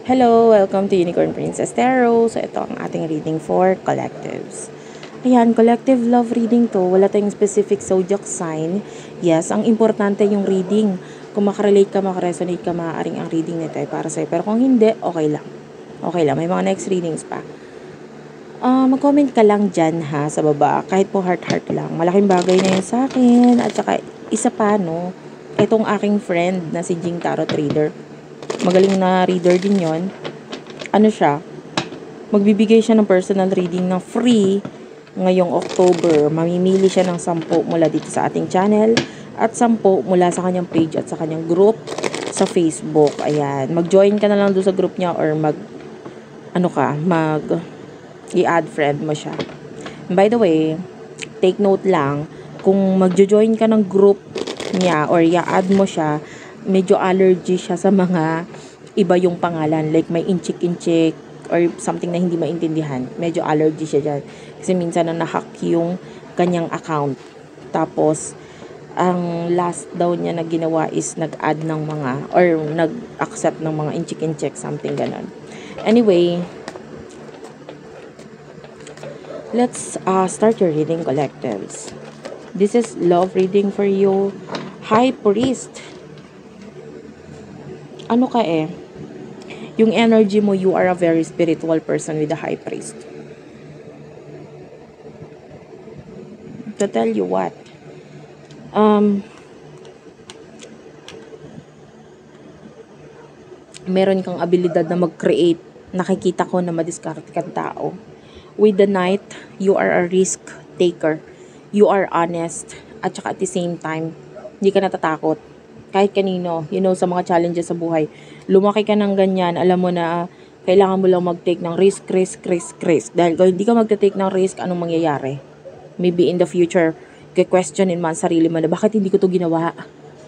Hello! Welcome to Unicorn Princess Tarot. So, ito ang ating reading for collectives. Ayan, collective love reading to. Wala tayong specific zodiac sign. Yes, ang importante yung reading. Kung makarelate ka, makaresonate ka, maaaring ang reading nito ay para sa'yo. Pero kung hindi, okay lang. Okay lang. May mga next readings pa. Mag-comment ka lang dyan ha, sa baba. Kahit po heart-heart lang. Malaking bagay na yun sa akin. At saka, isa pa, no? Itong aking friend na si Jing Tarot Trader. Magaling na reader din yon. Ano siya? Magbibigay siya ng personal reading na free ngayong October. Mamimili siya ng 10 mula dito sa ating channel at 10 mula sa kanyang page at sa kanyang group sa Facebook. Ayan. Mag-join ka na lang doon sa group niya or i-add friend mo siya. And by the way, take note lang, kung mag-join ka ng group niya or i-add mo siya, medyo allergy siya sa mga iba yung pangalan. Like may inchik-inchik or something na hindi maintindihan. Medyo allergy siya dyan. Kasi minsan na nahack yung kanyang account. Tapos, ang last daw niya na ginawa is nag-add ng mga or nag-accept ng mga inchik-inchik, something ganon. Anyway, let's start your reading, collectives. This is love reading for you. High Priest. Ano ka yung energy mo, you are a very spiritual person with the High Priest. To tell you what, meron kang abilidad na mag-create. Nakikita ko na madiskarte kang tao. With the Knight, you are a risk taker. You are honest. At saka at the same time, hindi ka natatakot. Kahit kanino, sa mga challenges sa buhay. Lumaki ka ng ganyan, alam mo na kailangan mo lang mag-take ng risk. Dahil kung hindi ka mag-take ng risk, anong mangyayari? Maybe in the future, questionin mo ang sarili mo na bakit hindi ko to ginawa?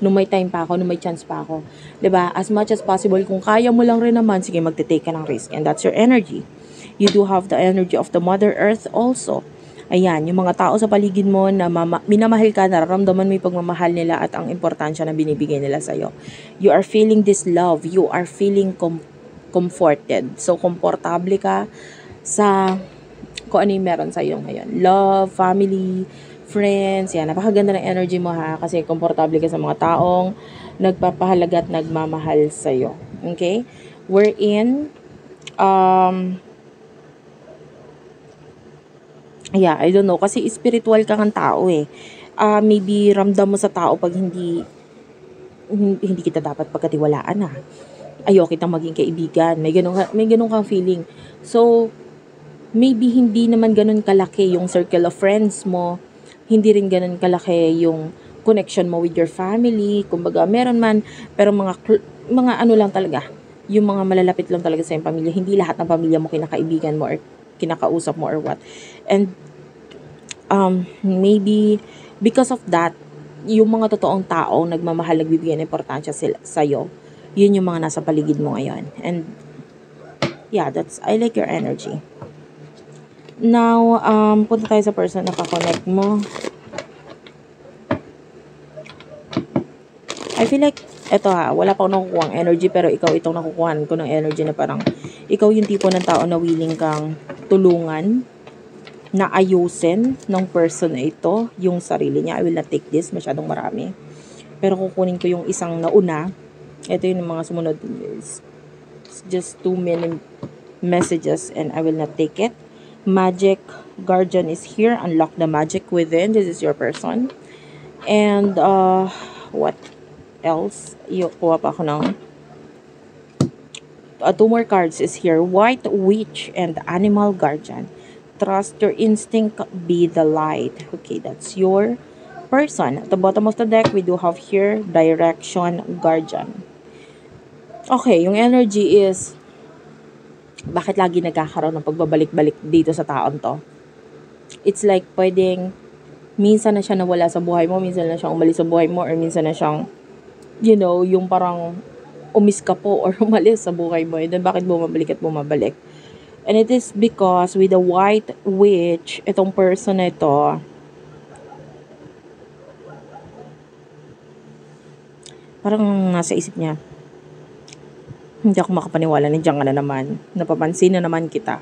Nung may time pa ako, nung may chance pa ako. 'Di ba? As much as possible, kung kaya mo lang rin naman, sige, mag-take ka ng risk. And that's your energy. You do have the energy of the Mother Earth also. Ayan, yung mga tao sa paligid mo na minamahal ka, nararamdaman mo yung pagmamahal nila at ang importansya na binibigay nila sa'yo. You are feeling this love. You are feeling comforted. So, komportable ka sa kung ano yung meron sa'yo ngayon. Love, family, friends. Yan, napakaganda ng energy mo ha. Kasi komportable ka sa mga taong nagpapahalaga at nagmamahal sa'yo. Okay? We're in yeah, I don't know. Kasi spiritual ka ng tao maybe ramdam mo sa tao pag hindi kita dapat pagkatiwalaan na. Ayaw kitang maging kaibigan. May ganun kang feeling. So, maybe hindi naman ganun kalaki yung circle of friends mo. Hindi rin ganun kalaki yung connection mo with your family. Kumbaga, meron man, pero mga ano lang talaga. Yung mga malalapit lang talaga sa iyong pamilya. Hindi lahat ng pamilya mo kinakaibigan mo or kinakausap mo or what. And maybe because of that, yung mga totoong tao nagmamahal, nagbibigay ng importansya sa'yo, yun yung mga nasa paligid mo ngayon. And yeah, I like your energy. Now, punta tayo sa person na kakonect mo. I feel like, wala pa akong nakukuha energy, pero ikaw itong nakukuhaan ko ng energy na parang, ikaw yung tipo ng tao na willing kang tulungan, na ayusin ng person na ito, yung sarili niya. I will not take this, masyadong marami. Pero kukunin ko yung isang nauna. Ito yung mga sumunod. It's just too many messages and I will not take it. Magic Guardian is here. Unlock the magic within. This is your person. And, what else? Kuha pa ako ng 2 more cards is here. White Witch and Animal Guardian. Trust your instinct, be the light. Okay, that's your person. At the bottom of the deck, we do have here Direction Guardian. Okay, yung energy is bakit lagi nagkakaroon ng pagbabalik-balik dito sa taon to? It's like pwedeng minsan na siya nawala sa buhay mo, minsan na siyang umalis sa buhay mo, or minsan na siyang yung parang umis ka po or umalis sa buhay mo. And then bakit bumabalik at bumabalik? And it is because with the White Witch, itong person na ito, parang nasa isip niya, Hindi ako makapaniwala, nandiyan ka na naman. Napapansin na naman kita.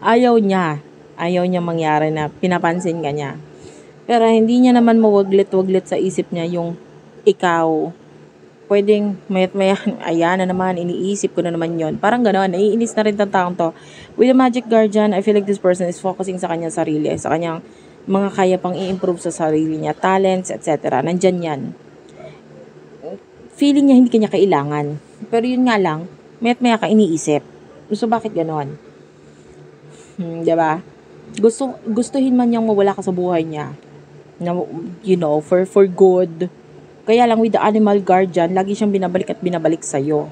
Ayaw niya. Ayaw niya mangyari na pinapansin ka niya. Pero hindi niya naman mawaglit-waglit sa isip niya yung ikaw. Pwedeng mayat-maya, ayan na naman, iniisip ko na naman yon. Parang gano'n, naiinis na rin ng taong to. With the Magic Guardian, I feel like this person is focusing sa kanyang sarili, sa kanyang mga kaya pang i-improve sa sarili niya, talents, etc. Nandyan yan. Feeling niya hindi kanya kailangan. Pero yun nga lang, mayat-maya ka iniisip. So, bakit gano'n? Diba? Gustuhin man niyang mawala ka sa buhay niya. Na, you know, for good. Kaya lang with the animal guardian, lagi siyang binabalik at binabalik sa'yo.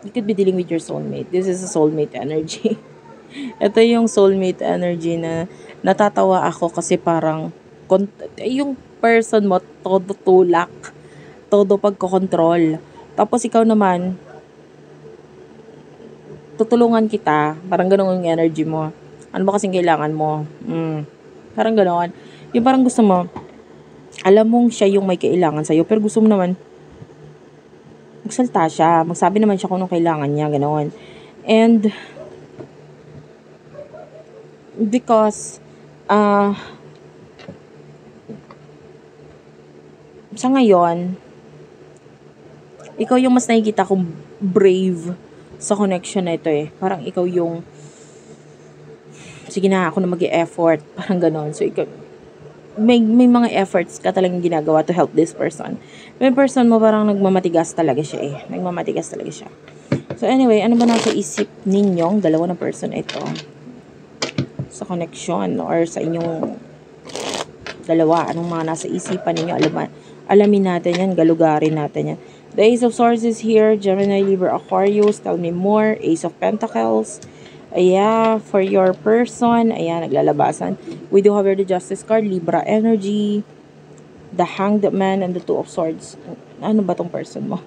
You could be dealing with your soulmate. This is a soulmate energy. Ito yung soulmate energy na natatawa ako kasi parang yung person mo, todo tulak, todo pagkokontrol. Tapos ikaw naman, tutulungan kita. Parang gano'n yung energy mo. Ano ba kasing kailangan mo? Parang gano'n. Yung parang gusto mo, alam mong siya yung may kailangan sa'yo, pero gusto mo naman, magsalta siya. Magsabi naman siya kung anong kailangan niya, gano'n. And, because, sa ngayon, ikaw yung mas nakikita kong brave sa connection na ito eh. Parang ikaw yung, sige na, ako na mag-i-effort. Parang gano'n. So, ikaw, may mga efforts ka talagang ginagawa to help this person. May person mo parang nagmamatigas talaga siya eh. Nagmamatigas talaga siya. So anyway, ano ba nasa isip ninyong dalawa na person ito? Sa connection or sa inyong dalawa. Anong mga nasa isipan ninyo? Alamin natin yan. Galugarin natin yan. The Ace of Swords is here. Gemini, Libra, Aquarius. Tell me more. Ace of Pentacles. Ayan, for your person, ayan, naglalabasan. We do have here the Justice card, Libra energy, the Hanged Man, and the Two of Swords. Ano ba tong person mo?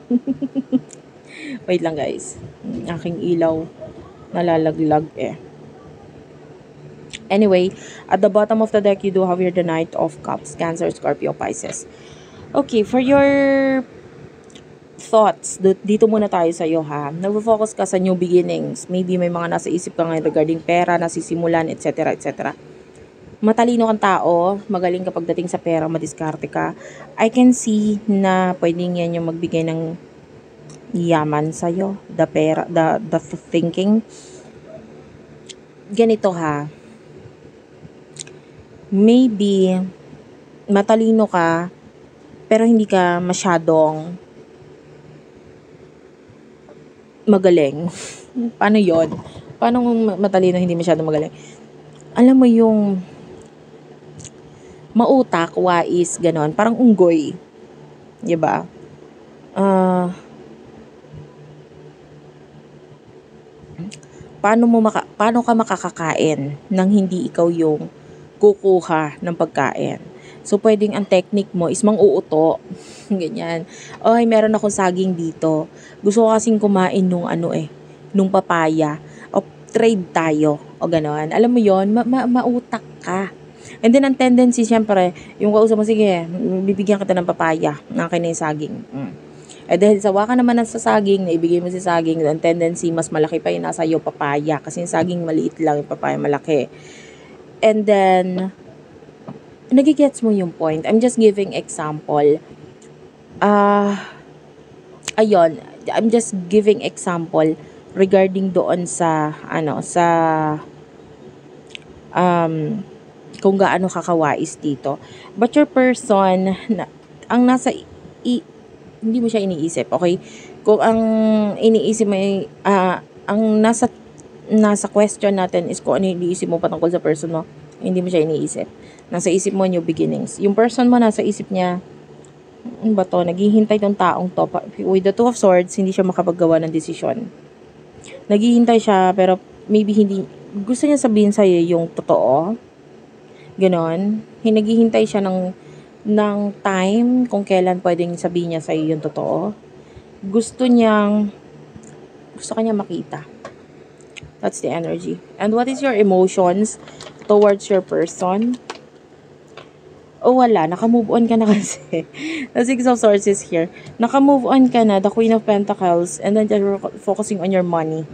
Wait lang guys. Aking ilaw nalalaglag eh. Anyway, at the bottom of the deck, you do have here the Knight of Cups, Cancer, Scorpio, Pisces. Okay, for your thoughts, dito muna tayo sa iyo ha. Nag-focus ka sa new beginnings. Maybe may mga nasa isip ka ngayon regarding pera, nasisimulan, etc. etc. Matalino kang tao, magaling kapag dating sa pera, madiskarte ka. I can see na pwedeng yan yung magbigay ng yaman sa'yo. The pera, the thinking. Ganito ha. Maybe, matalino ka, pero hindi ka masyadong magaling. Paano yon? Paano matalino hindi masyadong magaling? Alam mo yung mautak, wais, ganon. Parang unggoy. Diba? Paano ka makakakain nang hindi ikaw yung kukuha ng pagkain? So, pwedeng ang technique mo is mang-uuto. Ganyan. Ay, meron akong saging dito. Gusto ko kasing kumain nung papaya. O, trade tayo. O, gano'n. Alam mo yon, mautak ka. And then, ang tendency, syempre, yung kausap mo, sige, bibigyan kita ng papaya. Akin na yung saging. Eh, dahil sawa ka naman sa saging, naibigay mo si saging, ang tendency, mas malaki pa yung nasa iyo, papaya. Kasi yung saging maliit lang, yung papaya malaki. And then, nagigets mo yung point. I'm just giving example. Ayun, I'm just giving example regarding doon sa, kung gaano kakawais dito. But your person, ang nasa, hindi mo siya iniisip, okay? Kung ang iniisip mo, ang nasa question natin is kung ano iniisip mo patungkol sa person mo, hindi mo siya iniisip. Nasa isip mo, new beginnings. Yung person mo, nasa isip niya, ano ba to? Naghihintay tong taong to. With the Two of Swords, hindi siya makapaggawa ng desisyon. Naghihintay siya, pero maybe hindi, gusto niya sabihin sa'yo yung totoo. Ganon. Naghihintay siya ng time kung kailan pwedeng sabihin niya sa'yo yung totoo. Gusto kanya makita. That's the energy. And what is your emotions towards your person? O wala, naka-move on ka na kasi. The Six of Swords is here. Naka-move on ka na, the Queen of Pentacles, and then you're focusing on your money.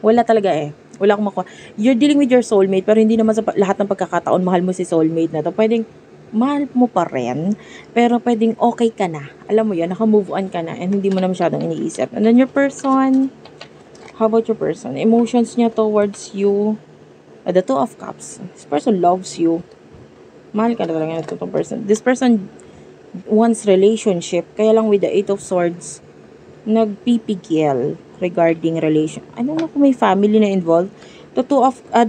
Wala talaga eh. Wala akong makuha. You're dealing with your soulmate, pero hindi naman sa lahat ng pagkakataon mahal mo si soulmate na to. Pwedeng mahal mo pa rin, pero pwedeng okay ka na. Alam mo yan, naka-move on ka na, and hindi mo na masyadong iniisip. And then your person, how about your person? Emotions niya towards you, the Two of Cups. This person loves you. Mahal ka na talaga na itong person. This person wants relationship. Kaya lang with the Eight of Swords, nagpipigil regarding relation. I don't know kung may family na involved. The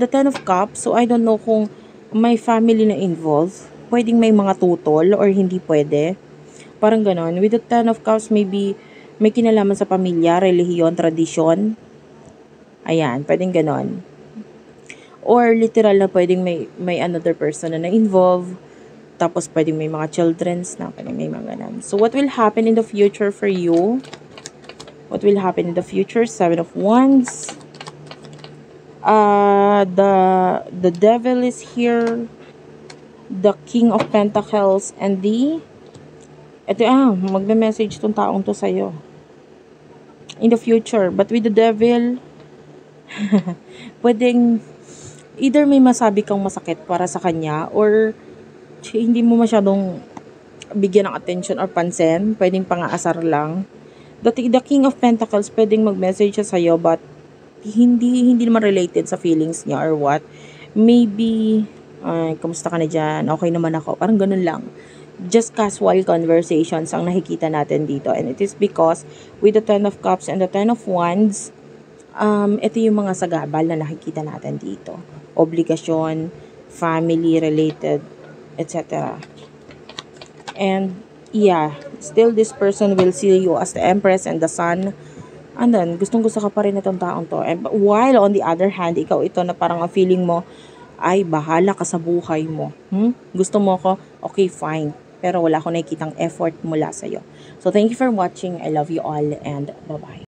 Ten of Cups. So, I don't know kung may family na involved. Pwedeng may mga tutol or hindi pwede. Parang ganon. With the Ten of Cups, maybe may kinalaman sa pamilya, relihiyon, tradisyon. Ayan, pwedeng ganon. Or literal na pwedeng may another person na na-involve. Tapos pwedeng may mga childrens na pwedeng may mga ganan. So what will happen in the future for you? What will happen in the future? Seven of Wands. The Devil is here. The King of Pentacles and the magme-message tong taong to sa'yo. In the future. But with the Devil, pwedeng either may masabi kang masakit para sa kanya or hindi mo masyadong bigyan ng attention or pansin. Pwedeng pang-aasar lang. The King of Pentacles, pwedeng mag-message siya sa'yo but hindi naman related sa feelings niya or what. Maybe, kamusta ka na dyan? Okay naman ako. Parang ganun lang. Just casual conversations ang nakikita natin dito. And it is because with the Ten of Cups and the Ten of Wands, ito yung mga sagabal na nakikita natin dito. Obligasyon, family related, etc. And yeah, still this person will see you as the Empress and the Sun. And then, gustong-gusto ka pa rin itong taong to. And while on the other hand, ikaw ito na parang ang feeling mo, ay, bahala ka sa buhay mo. Gusto mo ko? Okay, fine. Pero wala akong nakikitang effort mula sa'yo. So, thank you for watching. I love you all and bye-bye.